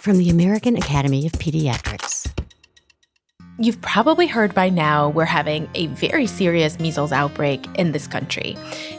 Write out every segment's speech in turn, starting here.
from the American Academy of Pediatrics. You've probably heard by now we're having a very serious measles outbreak in this country.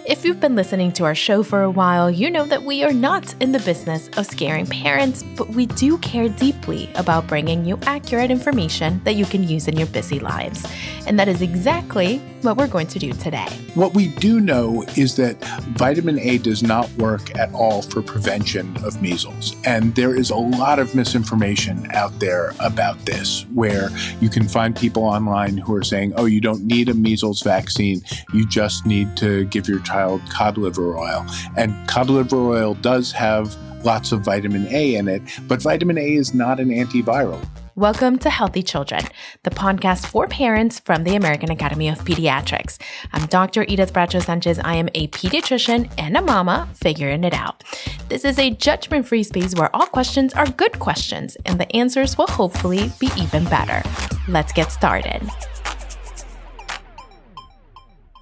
If you've been listening to our show for a while, you know that we are not in the business of scaring parents, but we do care deeply about bringing you accurate information that you can use in your busy lives. And that is exactly what we're going to do today. What we do know is that vitamin A does not work at all for prevention of measles. And there is a lot of misinformation out there about this, where you can find people online who are saying, oh, you don't need a measles vaccine, you just need to give your child cod liver oil. And cod liver oil does have lots of vitamin A in it, but vitamin A is not an antiviral. Welcome to Healthy Children, the podcast for parents from the American Academy of Pediatrics. I'm Dr. Edith Bracho-Sanchez. I am a pediatrician and a mama figuring it out. This is a judgment-free space where all questions are good questions, and the answers will hopefully be even better. Let's get started.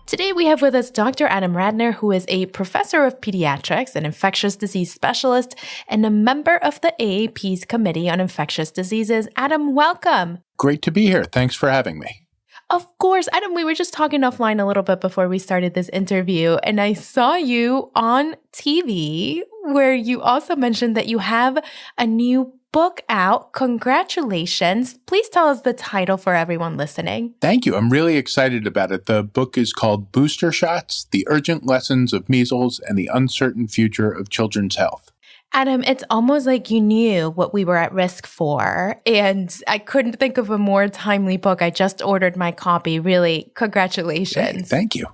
Today we have with us Dr. Adam Ratner, who is a professor of pediatrics, an infectious disease specialist, and a member of the AAP's Committee on Infectious Diseases. Adam, welcome. Great to be here. Thanks for having me. Of course. Adam, we were just talking offline a little bit before we started this interview, and I saw you on TV where you also mentioned that you have a new book out. Congratulations. Please tell us the title for everyone listening. Thank you. I'm really excited about it. The book is called Booster Shots, The Urgent Lessons of Measles and the Uncertain Future of Children's Health. Adam, it's almost like you knew what we were at risk for, and I couldn't think of a more timely book. I just ordered my copy. Really, congratulations. Hey, thank you.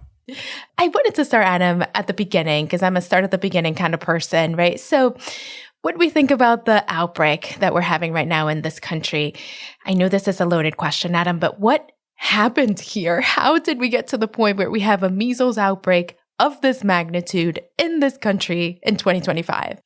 I wanted to start, Adam, at the beginning because I'm a start at the beginning kind of person, right? So when we think about the outbreak that we're having right now in this country, I know this is a loaded question, Adam, but what happened here? How did we get to the point where we have a measles outbreak of this magnitude in this country in 2025?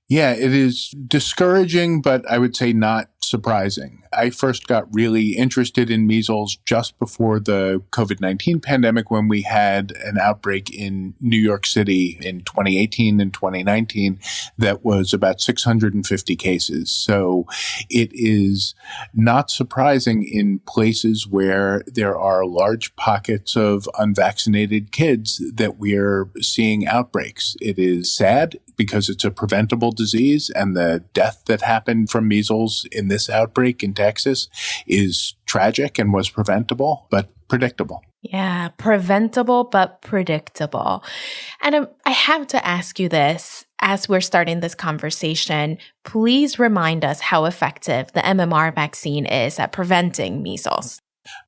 Yeah, it is discouraging, but I would say not surprising. I first got really interested in measles just before the COVID-19 pandemic, when we had an outbreak in New York City in 2018 and 2019 that was about 650 cases. So it is not surprising in places where there are large pockets of unvaccinated kids that we're seeing outbreaks. It is sad because it's a preventable disease, and the death that happened from measles in this outbreak in Texas is tragic and was preventable, but predictable. Yeah, preventable, but predictable. And I have to ask you this as we're starting this conversation. Please remind us how effective the MMR vaccine is at preventing measles.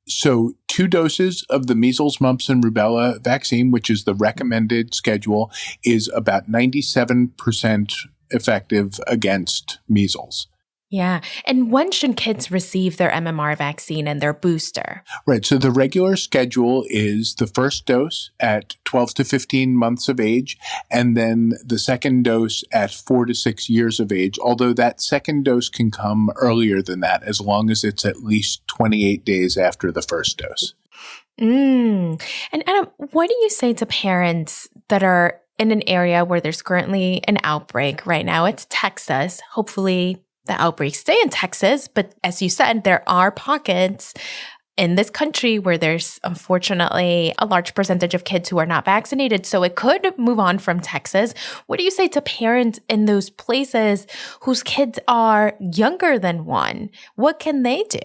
So 2 doses of the measles, mumps, and rubella vaccine, which is the recommended schedule, is about 97% effective against measles. Yeah. And when should kids receive their MMR vaccine and their booster? Right. So the regular schedule is the first dose at 12 to 15 months of age, and then the second dose at 4 to 6 years of age, although that second dose can come earlier than that, as long as it's at least 28 days after the first dose. And Adam, what do you say to parents that are in an area where there's currently an outbreak right now? It's Texas. Hopefully the outbreaks stay in Texas, but as you said, there are pockets in this country where there's unfortunately a large percentage of kids who are not vaccinated. So it could move on from Texas. What do you say to parents in those places whose kids are younger than 1? What can they do?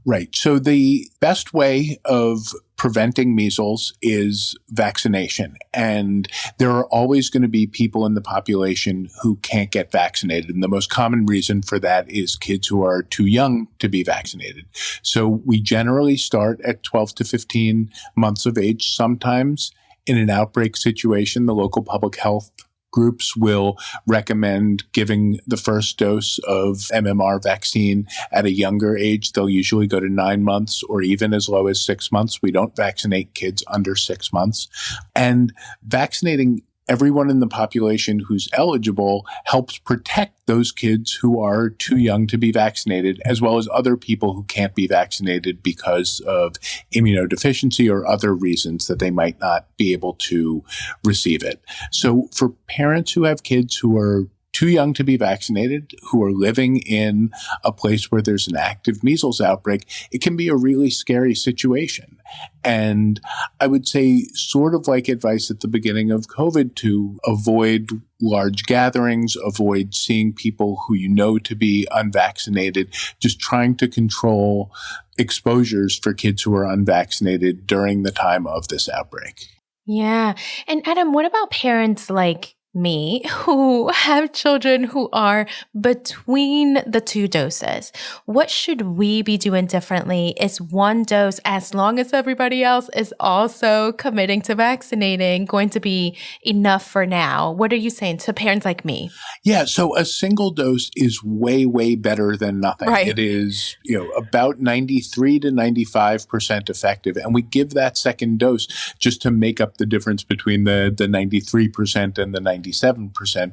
Right. So the best way of preventing measles is vaccination. And there are always going to be people in the population who can't get vaccinated. And the most common reason for that is kids who are too young to be vaccinated. So we generally start at 12 to 15 months of age. Sometimes in an outbreak situation, the local public health groups will recommend giving the first dose of MMR vaccine at a younger age. They'll usually go to 9 months or even as low as 6 months. We don't vaccinate kids under 6 months. And vaccinating everyone in the population who's eligible helps protect those kids who are too young to be vaccinated, as well as other people who can't be vaccinated because of immunodeficiency or other reasons that they might not be able to receive it. So for parents who have kids who are too young to be vaccinated, who are living in a place where there's an active measles outbreak, it can be a really scary situation. And I would say, sort of like advice at the beginning of COVID, to avoid large gatherings, avoid seeing people who you know to be unvaccinated, just trying to control exposures for kids who are unvaccinated during the time of this outbreak. Yeah. And Adam, what about parents like me who have children who are between the two doses? What should we be doing differently? Is one dose, as long as everybody else is also committing to vaccinating, going to be enough for now? What are you saying to parents like me? Yeah, so a single dose is way, way better than nothing. Right. It is, about 93 to 95% effective. And we give that second dose just to make up the difference between the 93% and the 97%,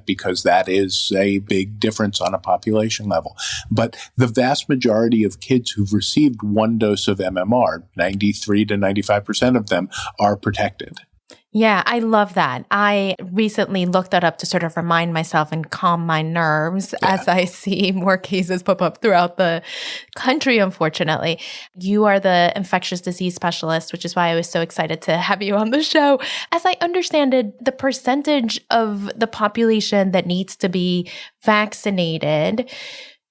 because that is a big difference on a population level. But the vast majority of kids who've received one dose of MMR, 93 to 95% of them, are protected. Yeah, I love that. I recently looked that up to sort of remind myself and calm my nerves as I see more cases pop up throughout the country, unfortunately. You are the infectious disease specialist, which is why I was so excited to have you on the show. As I understand it, the percentage of the population that needs to be vaccinated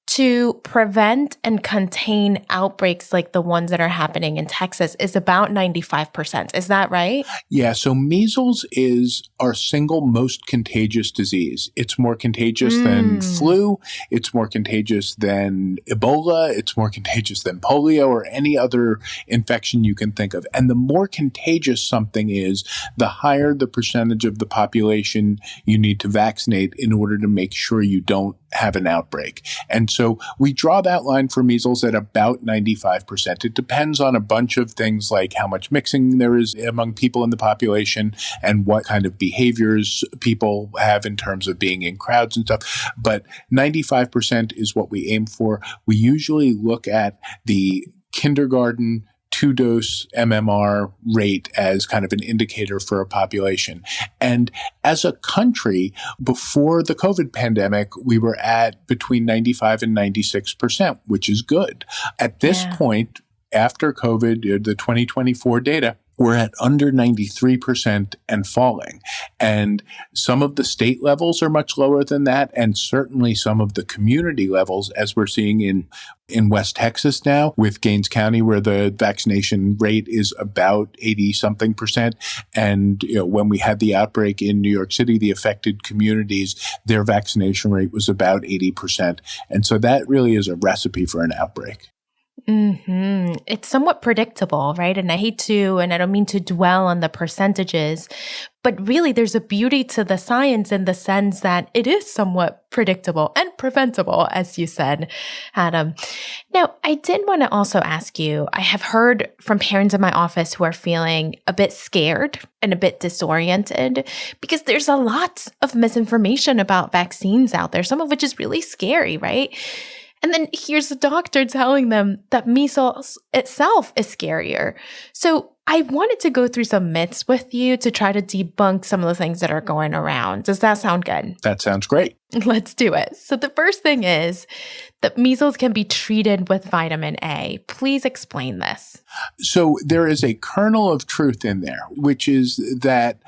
to prevent and contain outbreaks like the ones that are happening in Texas is about 95%. Is that right? Yeah, so measles is our single most contagious disease. It's more contagious than flu. It's more contagious than Ebola. It's more contagious than polio or any other infection you can think of. And the more contagious something is, the higher the percentage of the population you need to vaccinate in order to make sure you don't have an outbreak. And so we draw that line for measles at about 95%. It depends on a bunch of things like how much mixing there is among people in the population and what kind of behaviors people have in terms of being in crowds and stuff. But 95% is what we aim for. We usually look at the kindergarten two-dose MMR rate as kind of an indicator for a population. And as a country, before the COVID pandemic, we were at between 95 and 96%, which is good. At this point, after COVID, the 2024 data, we're at under 93% and falling. And some of the state levels are much lower than that. And certainly some of the community levels, as we're seeing in West Texas now with Gaines County, where the vaccination rate is about 80-something%. And when we had the outbreak in New York City, the affected communities, their vaccination rate was about 80%. And so that really is a recipe for an outbreak. It's somewhat predictable, right? And I don't mean to dwell on the percentages, but really there's a beauty to the science in the sense that it is somewhat predictable and preventable, as you said, Adam. Now, I did want to also ask you, I have heard from parents in my office who are feeling a bit scared and a bit disoriented because there's a lot of misinformation about vaccines out there, some of which is really scary, right? And then here's the doctor telling them that measles itself is scarier. So I wanted to go through some myths with you to try to debunk some of the things that are going around. Does that sound good? That sounds great. Let's do it. So the first thing is that measles can be treated with vitamin A. Please explain this. So there is a kernel of truth in there, which is that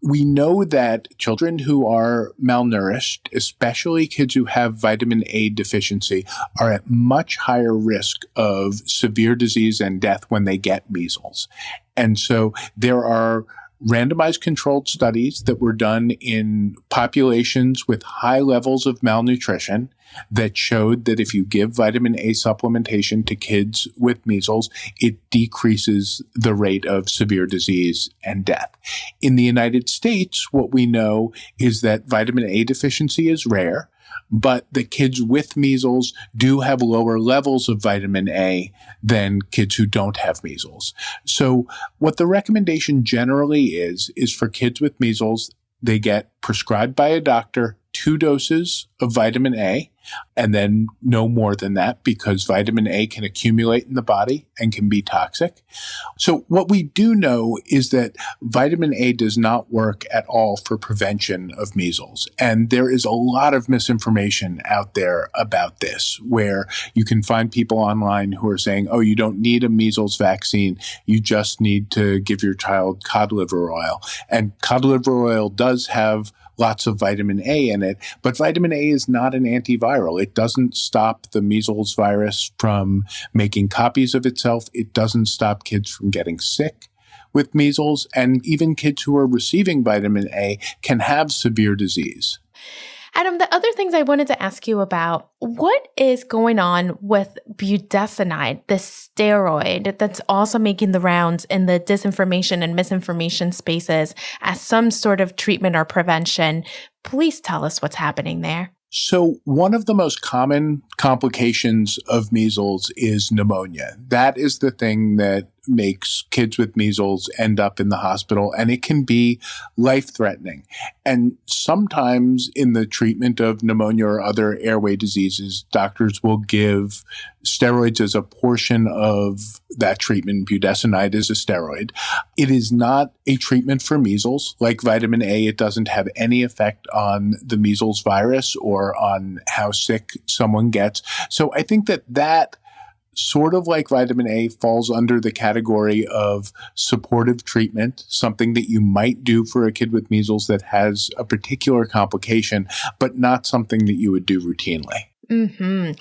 we know that children who are malnourished, especially kids who have vitamin A deficiency, are at much higher risk of severe disease and death when they get measles. And so there are randomized controlled studies that were done in populations with high levels of malnutrition that showed that if you give vitamin A supplementation to kids with measles, it decreases the rate of severe disease and death. In the United States, what we know is that vitamin A deficiency is rare, but the kids with measles do have lower levels of vitamin A than kids who don't have measles. So what the recommendation generally is for kids with measles, they get prescribed by a doctor 2 doses of vitamin A, and then no more than that, because vitamin A can accumulate in the body and can be toxic. So what we do know is that vitamin A does not work at all for prevention of measles. And there is a lot of misinformation out there about this, where you can find people online who are saying, oh, you don't need a measles vaccine. You just need to give your child cod liver oil. And cod liver oil does have lots of vitamin A in it, but vitamin A is not an antiviral. It doesn't stop the measles virus from making copies of itself. It doesn't stop kids from getting sick with measles, and even kids who are receiving vitamin A can have severe disease. Adam, the other things I wanted to ask you about, what is going on with budesonide, the steroid that's also making the rounds in the disinformation and misinformation spaces as some sort of treatment or prevention? Please tell us what's happening there. So one of the most common complications of measles is pneumonia. That is the thing that makes kids with measles end up in the hospital, and it can be life-threatening. And sometimes in the treatment of pneumonia or other airway diseases, doctors will give steroids as a portion of that treatment. Budesonide is a steroid. It is not a treatment for measles. Like vitamin A, it doesn't have any effect on the measles virus or on how sick someone gets. So I think that sort of like vitamin A falls under the category of supportive treatment, something that you might do for a kid with measles that has a particular complication, but not something that you would do routinely. Mm-hmm.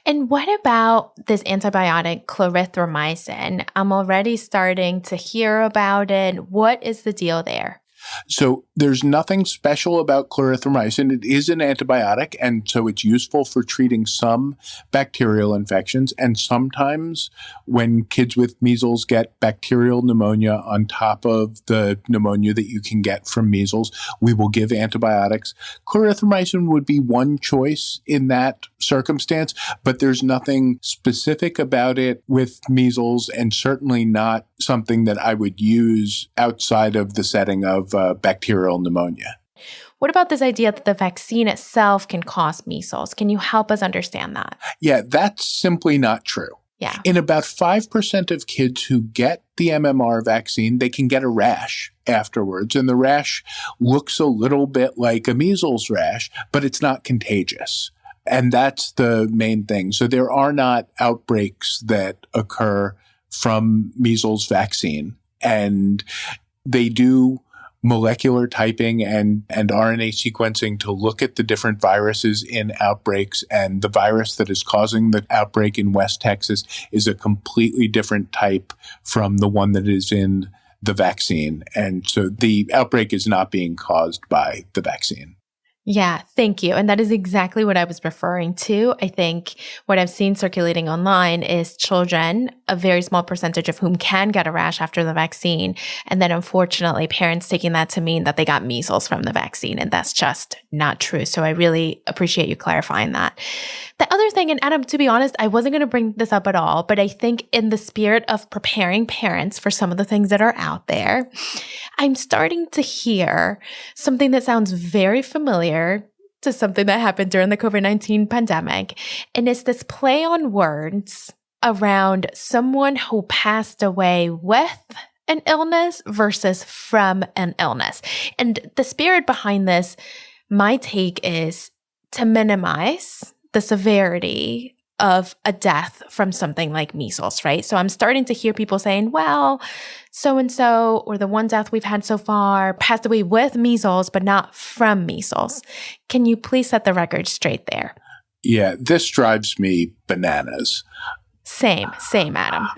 And what about this antibiotic clarithromycin? I'm already starting to hear about it. What is the deal there? So there's nothing special about clarithromycin. It is an antibiotic, and so it's useful for treating some bacterial infections. And sometimes when kids with measles get bacterial pneumonia on top of the pneumonia that you can get from measles, we will give antibiotics. Clarithromycin would be one choice in that circumstance, but there's nothing specific about it with measles, and certainly not something that I would use outside of the setting of bacterial pneumonia. What about this idea that the vaccine itself can cause measles? Can you help us understand that? Yeah, that's simply not true. Yeah. In about 5% of kids who get the MMR vaccine, they can get a rash afterwards. And the rash looks a little bit like a measles rash, but it's not contagious. And that's the main thing. So there are not outbreaks that occur from measles vaccine. And they do molecular typing and RNA sequencing to look at the different viruses in outbreaks. And the virus that is causing the outbreak in West Texas is a completely different type from the one that is in the vaccine. And so the outbreak is not being caused by the vaccine. Yeah, thank you. And that is exactly what I was referring to. I think what I've seen circulating online is children, a very small percentage of whom can get a rash after the vaccine. And then unfortunately, parents taking that to mean that they got measles from the vaccine. And that's just not true. So I really appreciate you clarifying that. The other thing, and Adam, to be honest, I wasn't going to bring this up at all, but I think in the spirit of preparing parents for some of the things that are out there, I'm starting to hear something that sounds very familiar to something that happened during the COVID-19 pandemic. And it's this play on words around someone who passed away with an illness versus from an illness. And the spirit behind this, my take is to minimize the severity of a death from something like measles, right? So I'm starting to hear people saying, well, so-and-so, or the one death we've had so far passed away with measles, but not from measles. Can you please set the record straight there? Yeah, this drives me bananas. Same, Adam.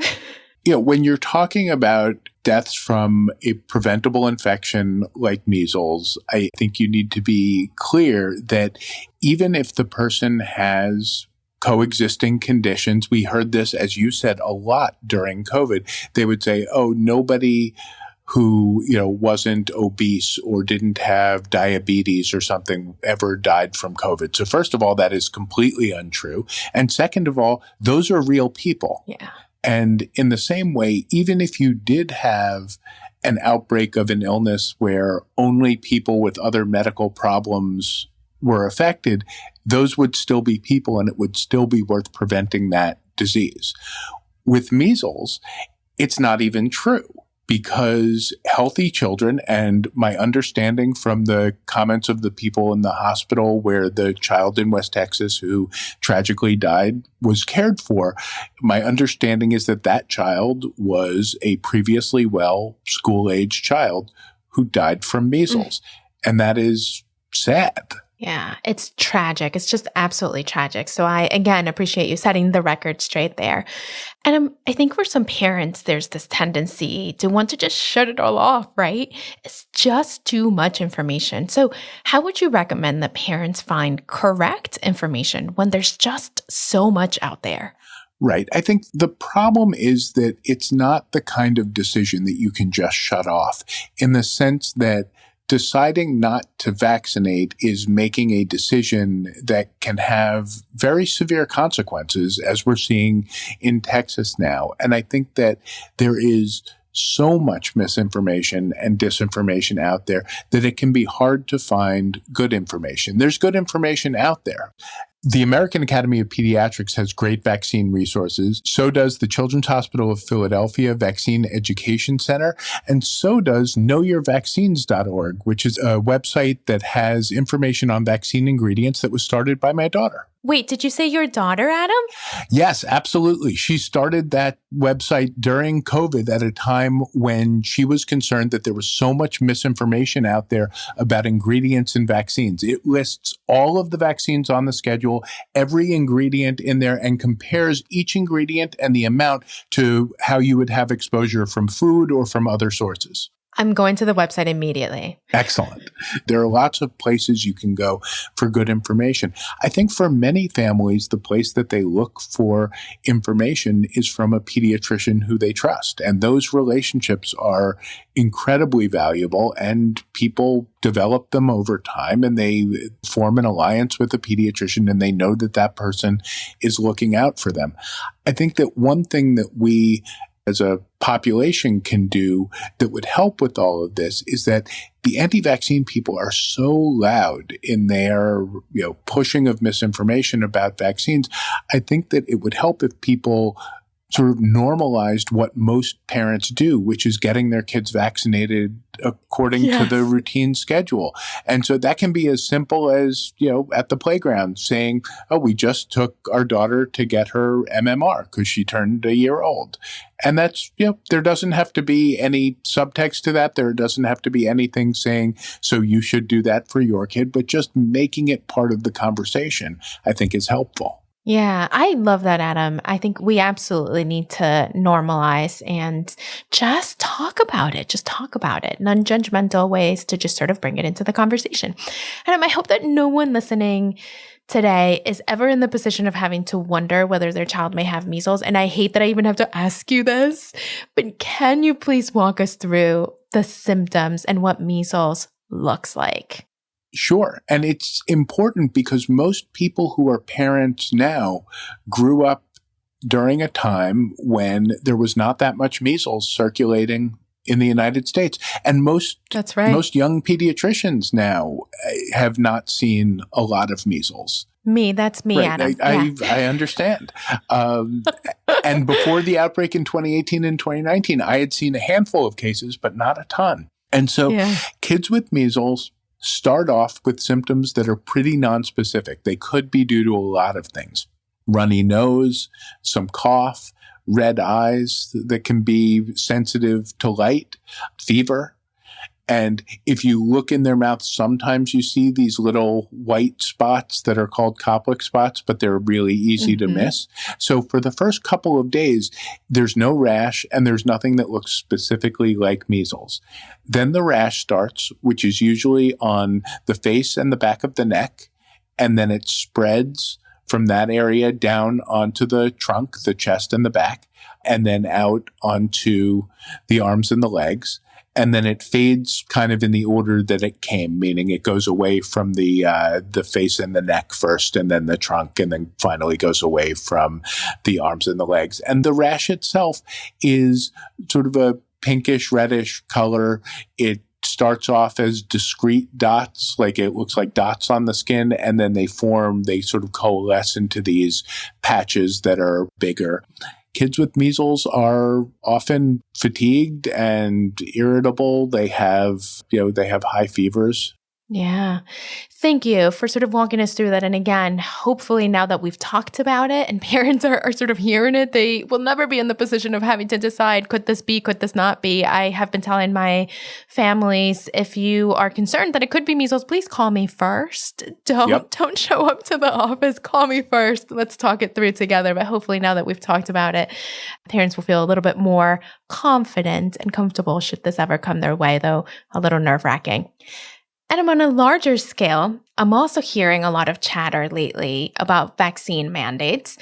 When you're talking about deaths from a preventable infection like measles, I think you need to be clear that even if the person has coexisting conditions, we heard this, as you said, a lot during COVID. They would say, oh, nobody who, wasn't obese or didn't have diabetes or something ever died from COVID. So first of all, that is completely untrue. And second of all, those are real people. Yeah. And in the same way, even if you did have an outbreak of an illness where only people with other medical problems were affected, those would still be people and it would still be worth preventing that disease. With measles, it's not even true because healthy children, and my understanding from the comments of the people in the hospital where the child in West Texas who tragically died was cared for, my understanding is that that child was a previously well school-age child who died from measles. And that is sad. Yeah, it's tragic. It's just absolutely tragic. So I, again, appreciate you setting the record straight there. And I think for some parents, there's this tendency to want to just shut it all off, right? It's just too much information. So how would you recommend that parents find correct information when there's just so much out there? Right. I think the problem is that it's not the kind of decision that you can just shut off, in the sense that deciding not to vaccinate is making a decision that can have very severe consequences, as we're seeing in Texas now. And I think that there is so much misinformation and disinformation out there that it can be hard to find good information. There's good information out there. The American Academy of Pediatrics has great vaccine resources. So does the Children's Hospital of Philadelphia Vaccine Education Center. And so does knowyourvaccines.org, which is a website that has information on vaccine ingredients that was started by my daughter. Wait, did you say your daughter, Adam? Yes, absolutely. She started that website during COVID at a time when she was concerned that there was so much misinformation out there about ingredients in vaccines. It lists all of the vaccines on the schedule, every ingredient in there, and compares each ingredient and the amount to how you would have exposure from food or from other sources. I'm going to the website immediately. Excellent. There are lots of places you can go for good information. I think for many families, the place that they look for information is from a pediatrician who they trust. And those relationships are incredibly valuable, and people develop them over time, and they form an alliance with a pediatrician, and they know that that person is looking out for them. I think that one thing that we as a population can do that would help with all of this is that the anti-vaccine people are so loud in their, pushing of misinformation about vaccines. I think that it would help if people sort of normalized what most parents do, which is getting their kids vaccinated according to the routine schedule. And so that can be as simple as, at the playground saying, oh, we just took our daughter to get her MMR because she turned a year old. And that's, there doesn't have to be any subtext to that. There doesn't have to be anything saying, so you should do that for your kid, but just making it part of the conversation, I think is helpful. Yeah, I love that, Adam. I think we absolutely need to normalize and just talk about it. Just talk about it. Non-judgmental ways to just sort of bring it into the conversation. Adam, I hope that no one listening today is ever in the position of having to wonder whether their child may have measles. And I hate that I even have to ask you this, but can you please walk us through the symptoms and what measles looks like? Sure. And it's important because most people who are parents now grew up during a time when there was not that much measles circulating in the United States. And most young pediatricians now have not seen a lot of measles. That's me, right. Adam. I understand. And before the outbreak in 2018 and 2019, I had seen a handful of cases, but not a ton. And so kids with measles start off with symptoms that are pretty nonspecific. They could be due to a lot of things. Runny nose, some cough, red eyes that can be sensitive to light, fever. And if you look in their mouth, sometimes you see these little white spots that are called Koplik spots, but they're really easy to miss. So for the first couple of days, there's no rash and there's nothing that looks specifically like measles. Then the rash starts, which is usually on the face and the back of the neck, and then it spreads from that area down onto the trunk, the chest and the back, and then out onto the arms and the legs. And then it fades kind of in the order that it came, meaning it goes away from the face and the neck first, and then the trunk, and then finally goes away from the arms and the legs. And the rash itself is sort of a pinkish, reddish color. It starts off as discrete dots, like it looks like dots on the skin, and then they sort of coalesce into these patches that are bigger. Kids with measles are often fatigued and irritable. They have high fevers. Yeah. Thank you for sort of walking us through that. And again, hopefully now that we've talked about it and parents are sort of hearing it, they will never be in the position of having to decide, could this be, could this not be? I have been telling my families, if you are concerned that it could be measles, please call me first. Don't show up to the office. Call me first. Let's talk it through together. But hopefully now that we've talked about it, parents will feel a little bit more confident and comfortable should this ever come their way, though a little nerve-wracking. And on a larger scale, I'm also hearing a lot of chatter lately about vaccine mandates.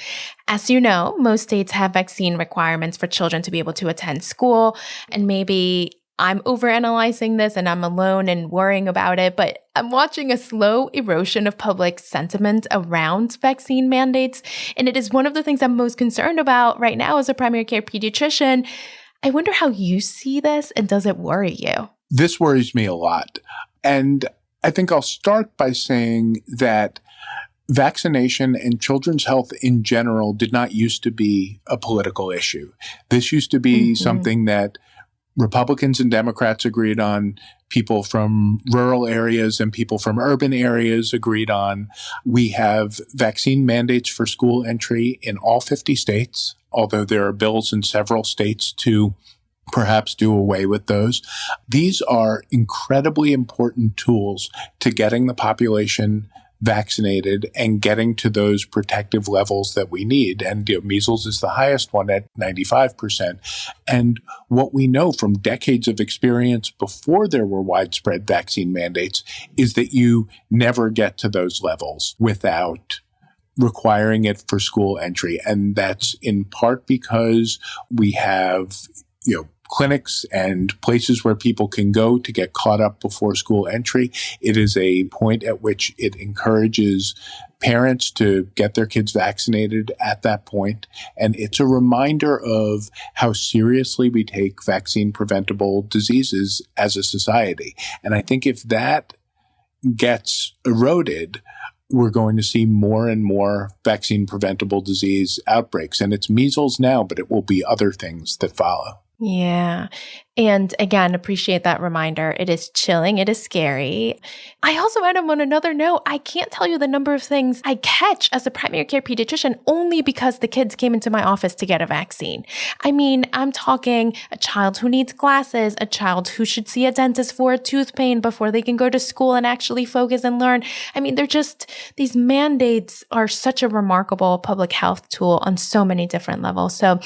As you know, most states have vaccine requirements for children to be able to attend school. And maybe I'm overanalyzing this and I'm alone in worrying about it, but I'm watching a slow erosion of public sentiment around vaccine mandates. And it is one of the things I'm most concerned about right now as a primary care pediatrician. I wonder how you see this, and does it worry you? This worries me a lot. And I think I'll start by saying that vaccination and children's health in general did not used to be a political issue. This used to be something that Republicans and Democrats agreed on, people from rural areas and people from urban areas agreed on. We have vaccine mandates for school entry in all 50 states, although there are bills in several states to perhaps do away with those. These are incredibly important tools to getting the population vaccinated and getting to those protective levels that we need. And measles is the highest one at 95%. And what we know from decades of experience before there were widespread vaccine mandates is that you never get to those levels without requiring it for school entry. And that's in part because we have clinics and places where people can go to get caught up before school entry. It is a point at which it encourages parents to get their kids vaccinated at that point. And it's a reminder of how seriously we take vaccine preventable diseases as a society. And I think if that gets eroded, we're going to see more and more vaccine preventable disease outbreaks. And it's measles now, but it will be other things that follow. Yeah. And again, appreciate that reminder. It is chilling. It is scary. I also, Adam, on another note, I can't tell you the number of things I catch as a primary care pediatrician only because the kids came into my office to get a vaccine. I mean, I'm talking a child who needs glasses, a child who should see a dentist for a tooth pain before they can go to school and actually focus and learn. I mean, these mandates are such a remarkable public health tool on so many different levels. So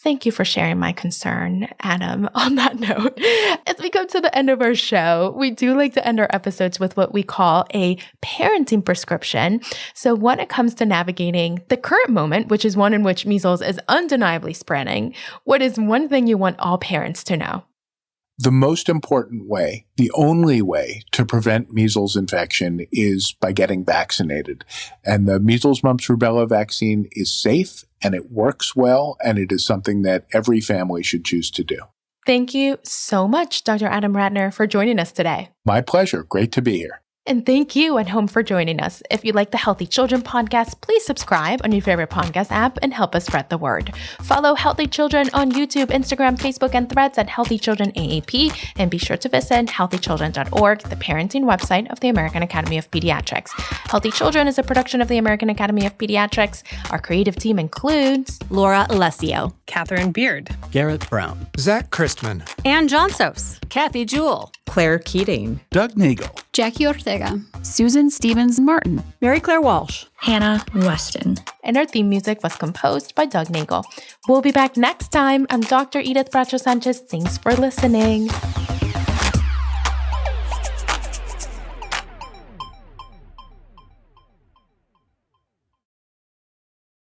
thank you for sharing my concern, Adam. On that note, as we come to the end of our show, we do like to end our episodes with what we call a parenting prescription. So when it comes to navigating the current moment, which is one in which measles is undeniably spreading, what is one thing you want all parents to know? The most important way, the only way to prevent measles infection is by getting vaccinated. And the measles, mumps, rubella vaccine is safe and it works well, and it is something that every family should choose to do. Thank you so much, Dr. Adam Ratner, for joining us today. My pleasure. Great to be here. And thank you at home for joining us. If you like the Healthy Children podcast, please subscribe on your favorite podcast app and help us spread the word. Follow Healthy Children on YouTube, Instagram, Facebook, and Threads at Healthy Children AAP. And be sure to visit healthychildren.org, the parenting website of the American Academy of Pediatrics. Healthy Children is a production of the American Academy of Pediatrics. Our creative team includes Laura Alessio, Catherine Beard, Garrett Brown, Zach Christman, Ann Johnsos, Kathy Jewell, Claire Keating, Doug Nagel, Jackie Ortega, Susan Stevens-Martin, Mary Claire Walsh, Hannah Weston. And our theme music was composed by Doug Nagel. We'll be back next time. I'm Dr. Edith Bracho-Sanchez. Thanks for listening.